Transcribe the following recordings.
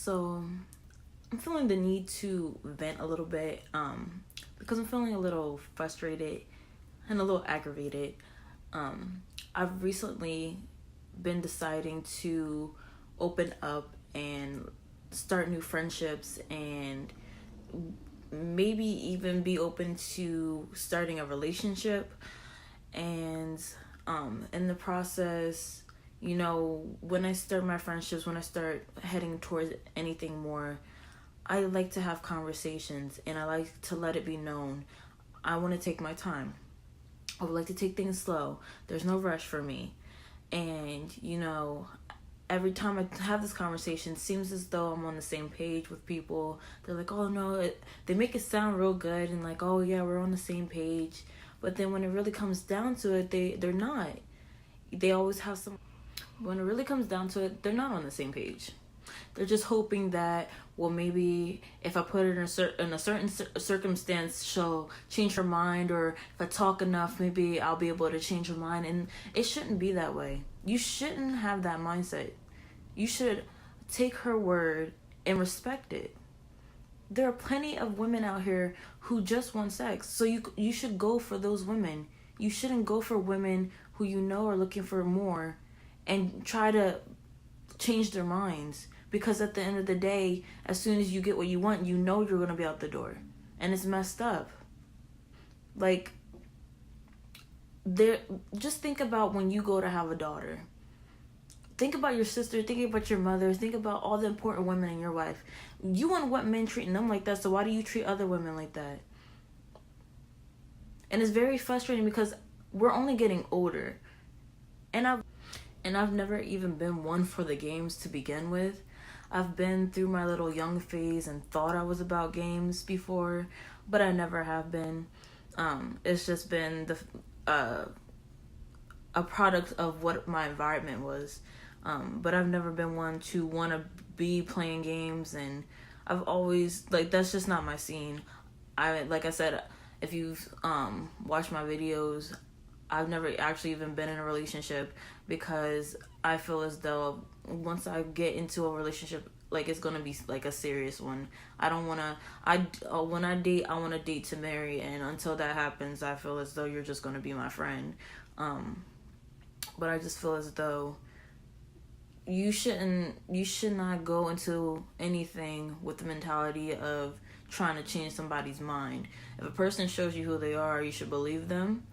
So I'm feeling the need to vent a little bit because I'm feeling a little frustrated and a little aggravated. I've recently been deciding to open up and start new friendships and maybe even be open to starting a relationship. And in the process, when I start my friendships, when I start heading towards anything more, I like to have conversations and I like to let it be known. I want to take my time. I would like to take things slow. There's no rush for me. And, every time I have this conversation, it seems as though I'm on the same page with people. They're like, oh no, they make it sound real good and like, oh yeah, we're on the same page. But then when it really comes down to it, they're not. They always have some. When it really comes down to it, they're not on the same page. They're just hoping that, well, maybe if I put it in a certain circumstance, she'll change her mind, or if I talk enough, maybe I'll be able to change her mind. And it shouldn't be that way. You shouldn't have that mindset. You should take her word and respect it. There are plenty of women out here who just want sex. So you should go for those women. You shouldn't go for women who you know are looking for more and try to change their minds. Because at the end of the day, as soon as you get what you want, you know you're going to be out the door. And it's messed up. Like, just think about when you go to have a daughter. Think about your sister, think about your mother, think about all the important women in your life. You wouldn't want men treating them like that, so why do you treat other women like that? And it's very frustrating because we're only getting older. And I've never even been one for the games to begin with. I've been through my little young phase and thought I was about games before, but I never have been. It's just been a product of what my environment was. But I've never been one to want to be playing games, and I've always, that's just not my scene. Like I said, if you've watched my videos, I've never actually even been in a relationship because I feel as though once I get into a relationship, it's gonna be a serious one. I don't wanna. When I date, I want to date to marry, and until that happens, I feel as though you're just gonna be my friend. But I just feel as though you should not go into anything with the mentality of trying to change somebody's mind. If a person shows you who they are, you should believe them.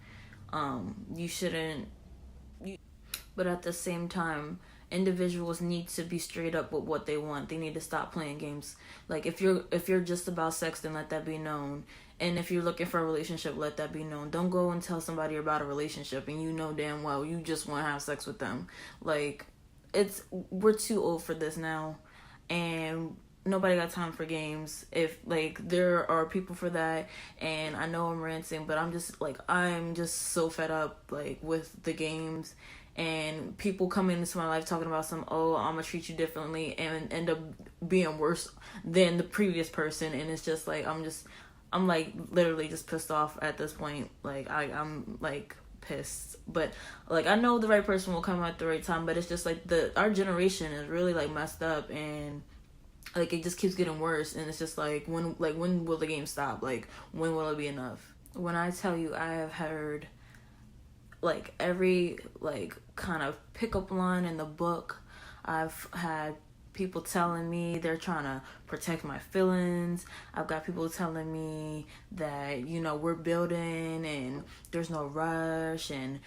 You shouldn't. But at the same time, individuals need to be straight up with what they want. They need to stop playing games. If you're just about sex, then let that be known. And if you're looking for a relationship, let that be known. Don't go and tell somebody about a relationship and you know damn well you just want to have sex with them. We're too old for this now, and nobody got time for games. If there are people for that, and I know I'm ranting, but I'm just so fed up with the games and people coming into my life talking about I'm gonna treat you differently, and end up being worse than the previous person. And it's just I'm literally just pissed off at this point. I'm pissed, but I know the right person will come at the right time, but it's just our generation is really messed up, and it just keeps getting worse. And it's just when will the game stop? When will it be enough? When I tell you, I have heard every kind of pickup line in the book. I've had people telling me they're trying to protect my feelings. I've got people telling me that we're building and there's no rush, and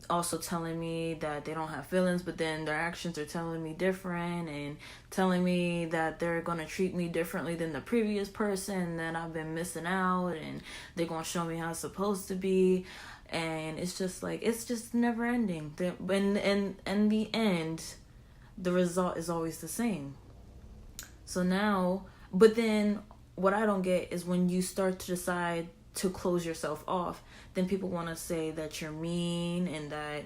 also telling me that they don't have feelings, but then their actions are telling me different, and telling me that they're going to treat me differently than the previous person, that I've been missing out, and they're going to show me how it's supposed to be. And it's just it's just never ending. And in the end, the result is always the same. So now, but then what I don't get is when you start to decide to close yourself off, then people want to say that you're mean, and that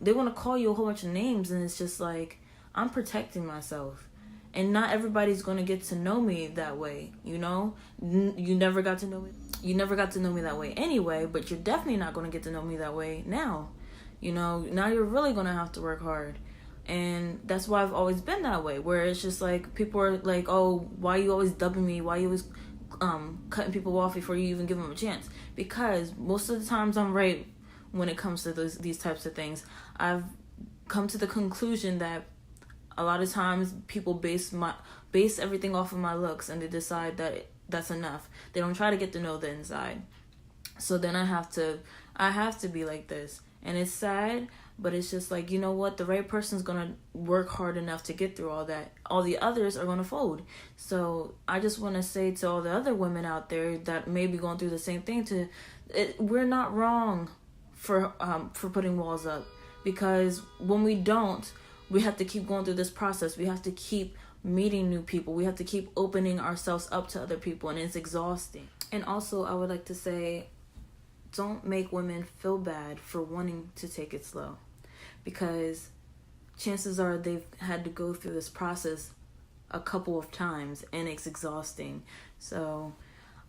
they want to call you a whole bunch of names. And it's just I'm protecting myself, and not everybody's going to get to know me that way. You never got to know me. You never got to know me that way anyway, but you're definitely not going to get to know me that way now. Now you're really going to have to work hard. And that's why I've always been that way, where it's just like people are like, oh, why you always dubbing me, why you always cutting people off before you even give them a chance? Because most of the times I'm right when it comes to these types of things. I've come to the conclusion that a lot of times people base everything off of my looks, and they decide that that's enough. They don't try to get to know the inside. So then I have to be like this. And it's sad, but it's just like, you know what? The right person's going to work hard enough to get through all that. All the others are going to fold. So I just want to say to all the other women out there that may be going through the same thing, we're not wrong for putting walls up. Because when we don't, we have to keep going through this process. We have to keep meeting new people. We have to keep opening ourselves up to other people, and it's exhausting. And also, I would like to say, don't make women feel bad for wanting to take it slow, because chances are they've had to go through this process a couple of times, and it's exhausting. So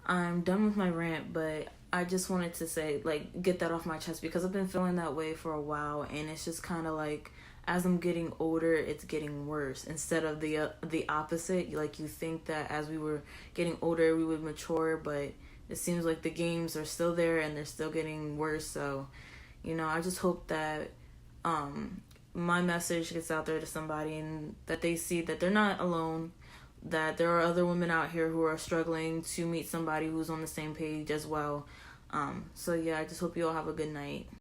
I'm done with my rant, but I just wanted to say, like, get that off my chest, because I've been feeling that way for a while, and it's just kind of like, as I'm getting older, it's getting worse instead of the opposite. Like, you think that as we were getting older, we would mature, but it seems like the games are still there and they're still getting worse. So, I just hope that my message gets out there to somebody, and that they see that they're not alone, that there are other women out here who are struggling to meet somebody who's on the same page as well. So yeah, I just hope you all have a good night.